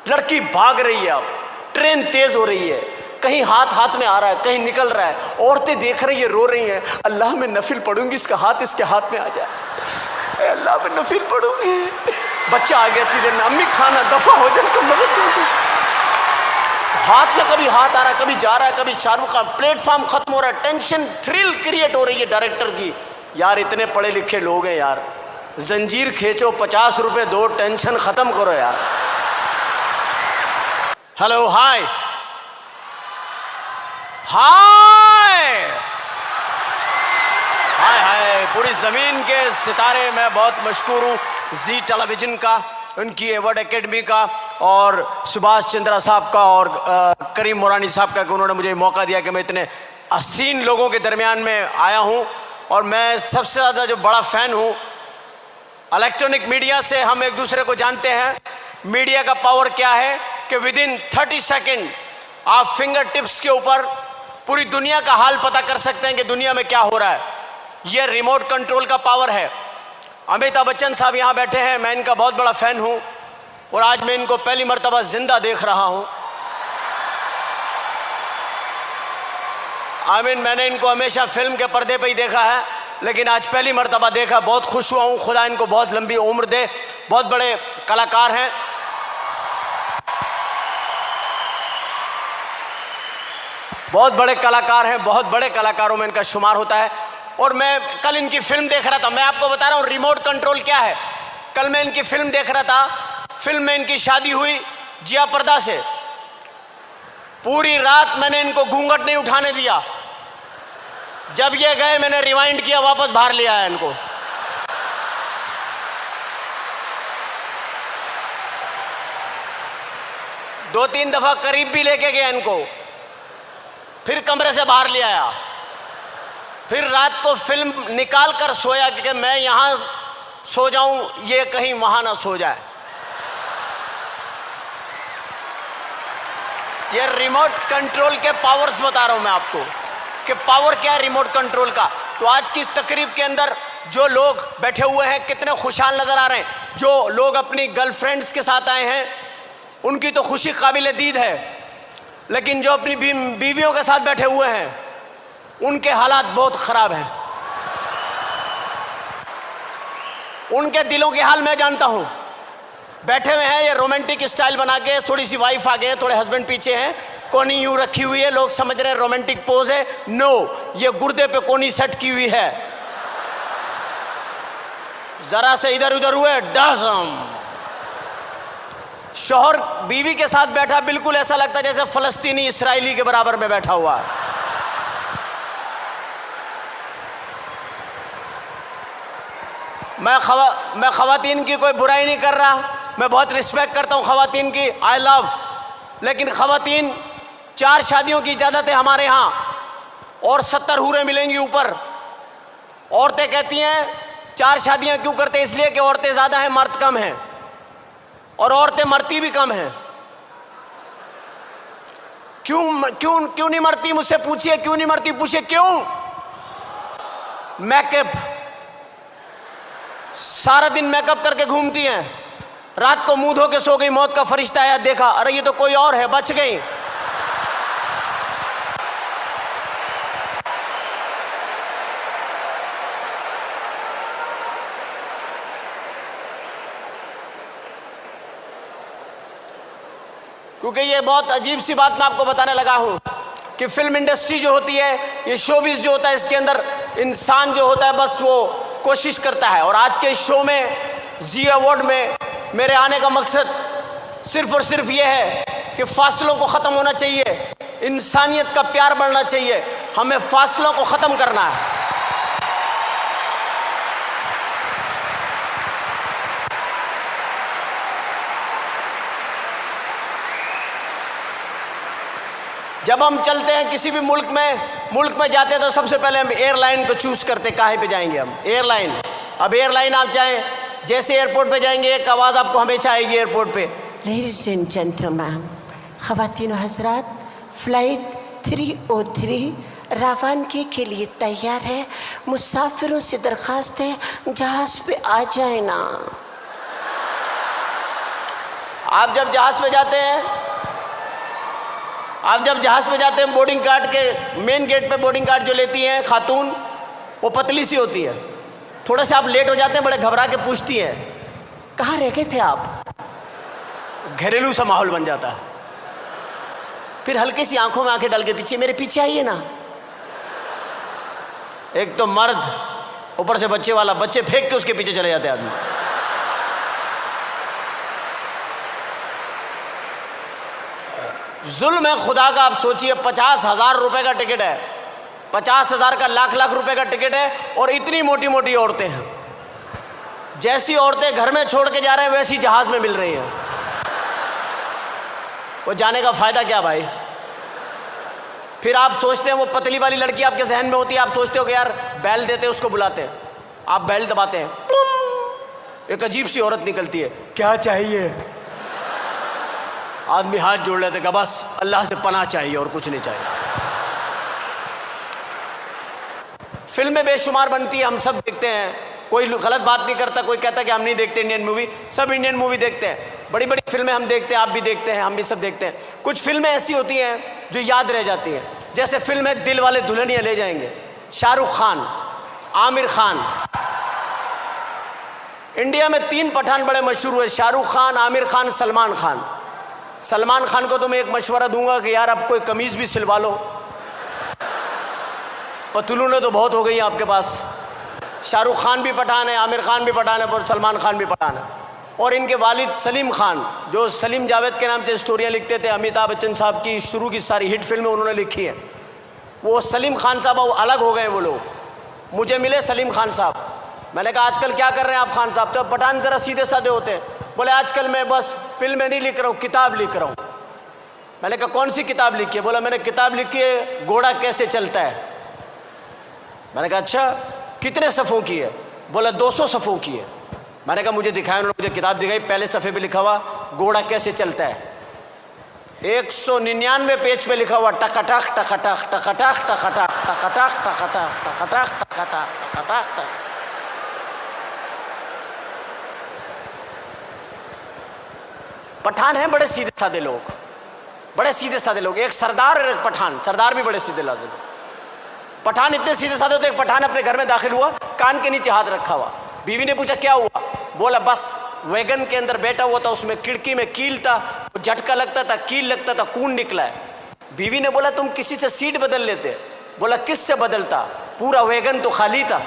लड़की भाग रही है, अब ट्रेन तेज हो रही है, कहीं हाथ हाथ में आ रहा है, कहीं निकल रहा है, औरतें देख रही है, रो रही हैं, अल्लाह मैं नफिल पढ़ूंगी, इसका हाथ इसके हाथ में आ जाए, अल्लाह मैं नफिल पढ़ूंगी। बच्चा आ गया तीन, अम्मी खाना दफा हो जाए तो मदद दो। हाथ में कभी हाथ आ रहा है, कभी जा रहा है, कभी शाहरुख खान, प्लेटफॉर्म खत्म हो रहा है, टेंशन थ्रिल क्रिएट हो रही है डायरेक्टर की। यार इतने पढ़े लिखे लोग हैं यार, जंजीर खींचो, 50 रुपए दो, टेंशन खत्म करो यार। हेलो, हाय हाय हाय हाय, पूरी जमीन के सितारे, मैं बहुत मशहूर हूँ जी टेलीविजन का, उनकी एवर्ड एकेडमी का, और सुभाष चंद्रा साहब का, और करीम मोरानी साहब का, कि उन्होंने मुझे मौका दिया कि मैं इतने हसीन लोगों के दरमियान में आया हूँ। और मैं सबसे ज़्यादा जो बड़ा फ़ैन हूँ इलेक्ट्रॉनिक मीडिया से, हम एक दूसरे को जानते हैं। मीडिया का पावर क्या है कि विदिन 30 सेकेंड आप फिंगर टिप्स के ऊपर पूरी दुनिया का हाल पता कर सकते हैं कि दुनिया में क्या हो रहा है। यह रिमोट कंट्रोल का पावर है। अमिताभ बच्चन साहब यहाँ बैठे हैं, मैं इनका बहुत बड़ा फ़ैन हूँ, और आज मैं इनको पहली मर्तबा जिंदा देख रहा हूँ। मैंने इनको हमेशा फिल्म के पर्दे पे ही देखा है, लेकिन आज पहली मर्तबा देखा, बहुत खुश हुआ हूँ। खुदा इनको बहुत लंबी उम्र दे, बहुत बड़े कलाकार हैं। बहुत बड़े कलाकार हैं, बहुत बड़े कलाकारों में इनका शुमार होता है। और मैं कल इनकी फिल्म देख रहा था, मैं आपको बता रहा हूँ रिमोट कंट्रोल क्या है। कल मैं इनकी फिल्म देख रहा था, फिल्म में इनकी शादी हुई जिया पर्दा से। पूरी रात मैंने इनको घूंघट नहीं उठाने दिया। जब ये गए मैंने रिवाइंड किया, वापस बाहर ले आया इनको। दो तीन दफा करीब भी लेके गया इनको, फिर कमरे से बाहर ले आया, फिर रात को फिल्म निकाल कर सोया कि मैं यहां सो जाऊं, ये कहीं वहां ना सो जाए। ये रिमोट कंट्रोल के पावर्स बता रहा हूं मैं आपको कि पावर क्या है रिमोट कंट्रोल का। तो आज की इस तकरीब के अंदर जो लोग बैठे हुए हैं कितने खुशहाल नजर आ रहे हैं। जो लोग अपनी गर्लफ्रेंड्स के साथ आए हैं उनकी तो खुशी काबिल दीद है, लेकिन जो अपनी बीवियों के साथ बैठे हुए हैं उनके हालात बहुत ख़राब हैं। उनके दिलों के हाल मैं जानता हूँ। बैठे हुए हैं ये रोमांटिक स्टाइल बना के, थोड़ी सी वाइफ आगे है, थोड़े हस्बैंड पीछे हैं, कोनी यूं रखी हुई है, लोग समझ रहे हैं रोमांटिक पोज है। नो, ये गुर्दे पे कोनी सेट की हुई है। जरा से इधर उधर हुए डसम। शौहर बीवी के साथ बैठा, बिल्कुल ऐसा लगता है जैसे फलस्तीनी इसराइली के बराबर में बैठा हुआ है। मैं खवातीन की कोई बुराई नहीं कर रहा, मैं बहुत रिस्पेक्ट करता हूँ खवातीन की, आई लव। लेकिन खवातीन 4 शादियों की इजाज़त है हमारे यहाँ, और 70 हूरें मिलेंगी ऊपर। औरतें कहती हैं 4 शादियाँ क्यों करते, इसलिए कि औरतें ज़्यादा हैं मर्द कम हैं, और औरतें मरती भी कम हैं। क्यों नहीं मरती, मुझसे पूछिए क्यों नहीं मरती, पूछिए क्यों। मेकअप, सारा दिन मेकअप करके घूमती हैं, रात को मुंह धो के सो गई, मौत का फरिश्ता आया, देखा अरे ये तो कोई और है, बच गई। क्योंकि ये बहुत अजीब सी बात मैं आपको बताने लगा हूं कि फिल्म इंडस्ट्री जो होती है, ये शोबिज़ जो होता है, इसके अंदर इंसान जो होता है बस वो कोशिश करता है। और आज के इस शो में, जी अवार्ड में मेरे आने का मकसद सिर्फ और सिर्फ ये है कि फासलों को ख़त्म होना चाहिए, इंसानियत का प्यार बढ़ना चाहिए, हमें फासलों को ख़त्म करना है। जब हम चलते हैं किसी भी मुल्क में जाते हैं तो सबसे पहले हम एयरलाइन को चूज़ करते, काहे पे जाएंगे हम, एयरलाइन। अब एयरलाइन आप जाएं, जैसे एयरपोर्ट पे जाएंगे एक आवाज़ आपको हमेशा आएगी एयरपोर्ट पे, लेडीज एंड जेंटलमैन, ख़वातीन हज़रात, फ़्लाइट 303 रवानगी के लिए तैयार है, मुसाफिरों से दरख्वास्त है जहाज़ पे आ जाए ना। आप जब जहाज पे जाते हैं, बोर्डिंग कार्ड के मेन गेट पे बोर्डिंग कार्ड जो लेती हैं खातून, वो पतली सी होती है। थोड़ा सा आप लेट हो जाते हैं, बड़े घबरा के पूछती है कहाँ रह गए थे आप। घरेलू सा माहौल बन जाता है। फिर हल्की सी आंखों में आंखें डाल के पीछे, मेरे पीछे आइए ना। एक तो मर्द, ऊपर से बच्चे वाला, बच्चे फेंक के उसके पीछे चले जाते आदमी। जुल्म है खुदा का। आप सोचिए 50,000 रुपए का टिकट है, 50,000 का लाख रुपए का टिकट है, और इतनी मोटी मोटी औरतें हैं। जैसी औरतें घर में छोड़ के जा रहे हैं वैसी जहाज में मिल रही हैं। वो जाने का फायदा क्या भाई। फिर आप सोचते हैं वो पतली वाली लड़की आपके जहन में होती है, आप सोचते हो कि यार बैल देते हैं उसको बुलाते हैं, आप बैल दबाते हैं, एक अजीब सी औरत निकलती है, क्या चाहिए। आदमी हाथ जोड़ लेते हैं, बस अल्लाह से पनाह चाहिए और कुछ नहीं चाहिए। फिल्में बेशुमार बनती है, हम सब देखते हैं, कोई गलत बात नहीं करता, कोई कहता कि हम नहीं देखते इंडियन मूवी, सब इंडियन मूवी देखते हैं। बड़ी बड़ी फिल्में हम देखते हैं, आप भी देखते हैं, हम भी सब देखते हैं। कुछ फिल्में ऐसी होती हैं जो याद रह जाती हैं, जैसे फिल्म है दिल वाले दुल्हनिया ले जाएंगे, शाहरुख खान, आमिर खान। इंडिया में 3 पठान बड़े मशहूर हुए, शाहरुख खान, आमिर खान, सलमान खान। सलमान खान को तो मैं एक मशवरा दूंगा कि यार अब कोई कमीज भी सिलवा लो, पतलूनें तो बहुत हो गई हैं आपके पास। शाहरुख खान भी पठान है, आमिर खान भी पठान है, और सलमान खान भी पठान है। और इनके वालिद सलीम खान, जो सलीम जावेद के नाम से स्टोरियाँ लिखते थे, अमिताभ बच्चन साहब की शुरू की सारी हिट फिल्में उन्होंने लिखी हैं, वो सलीम खान साहब वो अलग हो गए। वो लोग मुझे मिले सलीम खान साहब, मैंने कहा आजकल क्या कर रहे हैं आप खान साहब। तो पठान ज़रा सीधे साधे होते हैं, बोले आजकल मैं बस फिल्में नहीं लिख रहा हूँ, किताब लिख रहा हूँ। मैंने कहा कौन सी किताब लिखी है। बोला मैंने किताब लिखी है घोड़ा कैसे चलता है। मैंने कहा अच्छा, कितने सफ़ों की है। बोला 200 सफ़ों की है। मैंने कहा मुझे दिखाया, उन्होंने मुझे किताब दिखाई, पहले सफ़े पे लिखा हुआ घोड़ा कैसे चलता है, 199 पेज पे लिखा हुआ टकटक टकटक टकटक टकटक टकटक टकटक टकटक टकटक टकटक। पठान हैं बड़े सीधे साधे लोग, बड़े सीधे साधे लोग। एक सरदार और एक पठान, सरदार भी बड़े सीधे साधे लोग। पठान इतने सीधे साधे होते, एक पठान अपने घर में दाखिल हुआ, कान के नीचे हाथ रखा हुआ। बीवी ने पूछा क्या हुआ। बोला बस वैगन के अंदर बैठा हुआ था, उसमें खिड़की में कील था, झटका लगता था, कील लगता था, खून निकला है। बीवी ने बोला तुम किसी से सीट बदल लेते। बोला किस से बदलता, पूरा वैगन तो खाली था।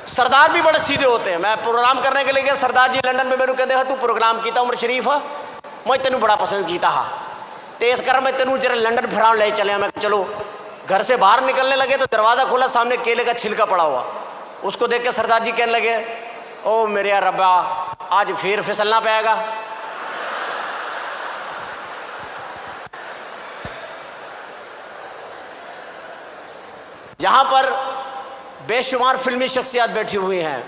सरदार भी बड़े सीधे होते हैं। मैं प्रोग्राम करने के लिए गया, सरदार जी लंदन में मैंने कहते तू प्रोग्राम किया उमर शरीफ है, मैं तेन बड़ा पसंद किया हाँ, तेज कर मैं तेन जरा लंदन फिरान ले चले। मैं चलो। घर से बाहर निकलने लगे तो दरवाज़ा खोला, सामने केले का छिलका पड़ा हुआ। उसको देख के सरदार जी कहने लगे ओ मेरे यार रब्बा, आज फिर फिसलना पाएगा। जहां पर बेशुमार फिल्मी शख्सियत बैठी हुई हैं,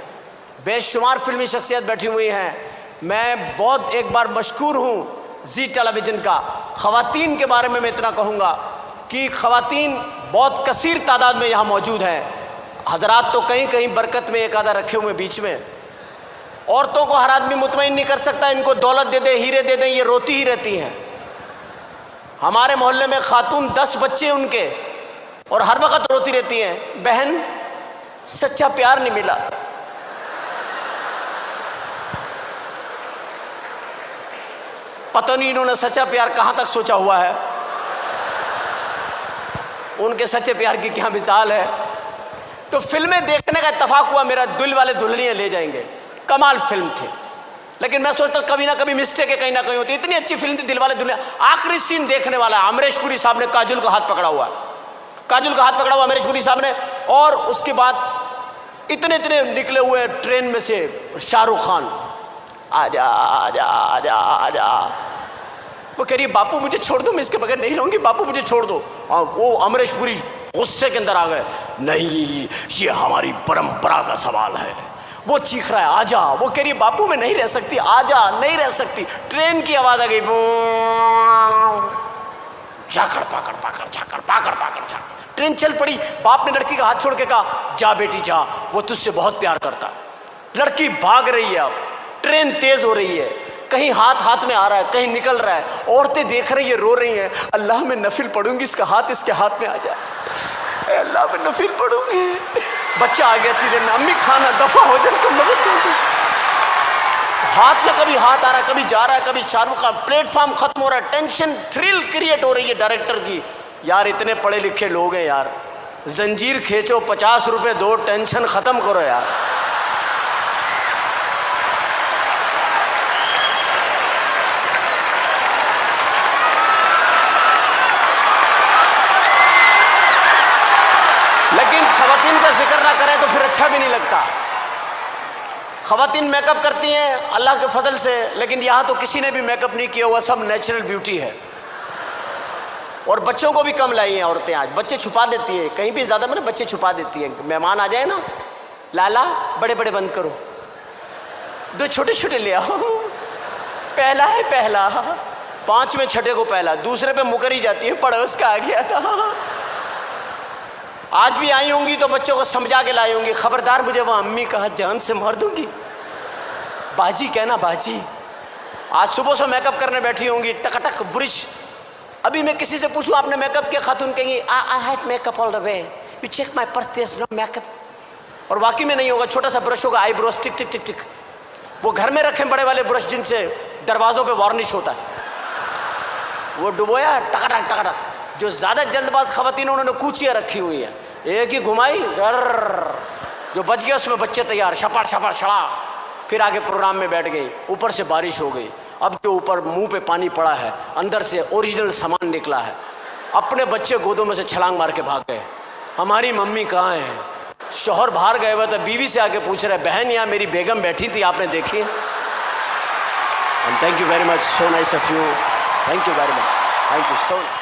बेशुमार फिल्मी शख्सियत बैठी हुई हैं, मैं बहुत एक बार मशकूर हूँ जी टेलीविज़न का। ख़वातीन के बारे में मैं इतना कहूँगा कि ख़वातीन बहुत कसीर तादाद में यहाँ मौजूद हैं। हजरात तो कहीं कहीं बरकत में एक आधा रखे हुए बीच में। औरतों को हर आदमी मुतमईन नहीं कर सकता, इनको दौलत दे दे, हीरे दे दें, ये रोती ही रहती हैं। हमारे मोहल्ले में खातून 10 बच्चे उनके, और हर वक्त रोती रहती हैं, बहन सच्चा प्यार नहीं मिला। पता नहीं इन्होंने सच्चा प्यार कहाँ तक सोचा हुआ है, उनके सच्चे प्यार की क्या मिसाल है। तो फिल्में देखने का इत्तेफाक हुआ मेरा, दिल वाले दुल्हनिया ले जाएंगे, कमाल फिल्म थी। लेकिन मैं सोचता कभी ना कभी मिस्टेक है, कहीं ना कहीं होती। इतनी अच्छी फिल्म थी दिल वाले दुल्हनिया। आखिरी सीन देखने वाला है, अमरीश पुरी साहब ने काजुल का हाथ पकड़ा हुआ है, काजुल का हाथ पकड़ा हुआ अमरीश पुरी साहब ने, और उसके बाद इतने इतने निकले हुए ट्रेन में से शाहरुख खान, आजा आजा आजा आजा। वो कह रही बापू मुझे छोड़ दो, मैं इसके बगैर नहीं रहूंगी, बापू मुझे छोड़ दो। वो अमरीश पुरी गुस्से के अंदर आ गए, नहीं ये हमारी परंपरा का सवाल है। वो चीख रहा है आजा, वो कह रही बापू मैं नहीं रह सकती, आजा, नहीं रह सकती। ट्रेन की आवाज आ गई, झाकड़ पाकड़ पाकड़ झाकड़ पाकड़ पाकड़ झाकड़, ट्रेन चल पड़ी, बाप ने लड़की का हाथ छोड़ के कहा जा बेटी जा, वो तुझसे बहुत प्यार करता है। लड़की भाग रही है, अब ट्रेन तेज हो रही है, कहीं हाथ हाथ में आ रहा है, कहीं निकल रहा है, औरतें देख रही है, रो रही हैं, अल्लाह मैं नफिल पढ़ूंगी, इसका हाथ इसके हाथ में आ जाए, अल्लाह मैं नफिल पढ़ूंगी। बच्चा आ गया तीन दिन, अम्मी खाना दफा हो जाए तो मदद होती। हाथ में कभी हाथ आ रहा है, कभी जा रहा है, कभी शाहरुख खान, प्लेटफॉर्म खत्म हो रहा है, टेंशन थ्रिल क्रिएट हो रही है डायरेक्टर की। यार इतने पढ़े लिखे लोग हैं यार, जंजीर खींचो, 50 रुपए दो, टेंशन खत्म करो यार। लेकिन खवातीन का जिक्र ना करें तो फिर अच्छा भी नहीं लगता। खवातीन मेकअप करती हैं अल्लाह के फजल से, लेकिन यहाँ तो किसी ने भी मेकअप नहीं किया हुआ, सब नेचुरल ब्यूटी है। और बच्चों को भी कम लाई हैं औरतें आज, बच्चे छुपा देती है, कहीं भी ज़्यादा मैंने बच्चे छुपा देती है। मेहमान आ जाए ना, लाला बड़े बड़े बंद करो, दो छोटे छोटे ले आओ, पहला है पहला, 5वें छठे को पहला, दूसरे पे मुकर ही जाती है, पड़ोस का आ गया था। आज भी आई होंगी तो बच्चों को समझा के लाई होंगी, खबरदार मुझे वो अम्मी कहा जान से मार दूंगी, बाजी कहना बाजी। आज सुबह से मेकअप करने बैठी होंगी, टकटक ब्रिश। अभी मैं किसी से पूछूं आपने मेकअप किया, खातून कहेंगी I had makeup all the way, you check my purchase no makeup. और वाकई में नहीं होगा, छोटा सा ब्रश होगा, आईब्रोज टिक टिक टिक टिक, वो घर में रखें बड़े वाले ब्रश जिनसे दरवाजों पे वार्निश होता है, वो डुबोया टकटक टकटक। जो ज़्यादा जल्दबाज खवातीन उन्होंने कूचियाँ रखी हुई है, एक ही घुमाई जो बच गया उसमें बच्चे तैयार, शपाट शपाट छड़ा, फिर आगे प्रोग्राम में बैठ गई। ऊपर से बारिश हो गई, अब जो ऊपर मुंह पे पानी पड़ा है, अंदर से ओरिजिनल सामान निकला है। अपने बच्चे गोदों में से छलांग मार के भाग गए, हमारी मम्मी कहाँ है? शौहर बाहर गए हुए तो बीवी से आके पूछ रहे, बहन यहाँ मेरी बेगम बैठी थी, आपने देखी? And thank you very much, so nice of you, thank you very much, thank you so much.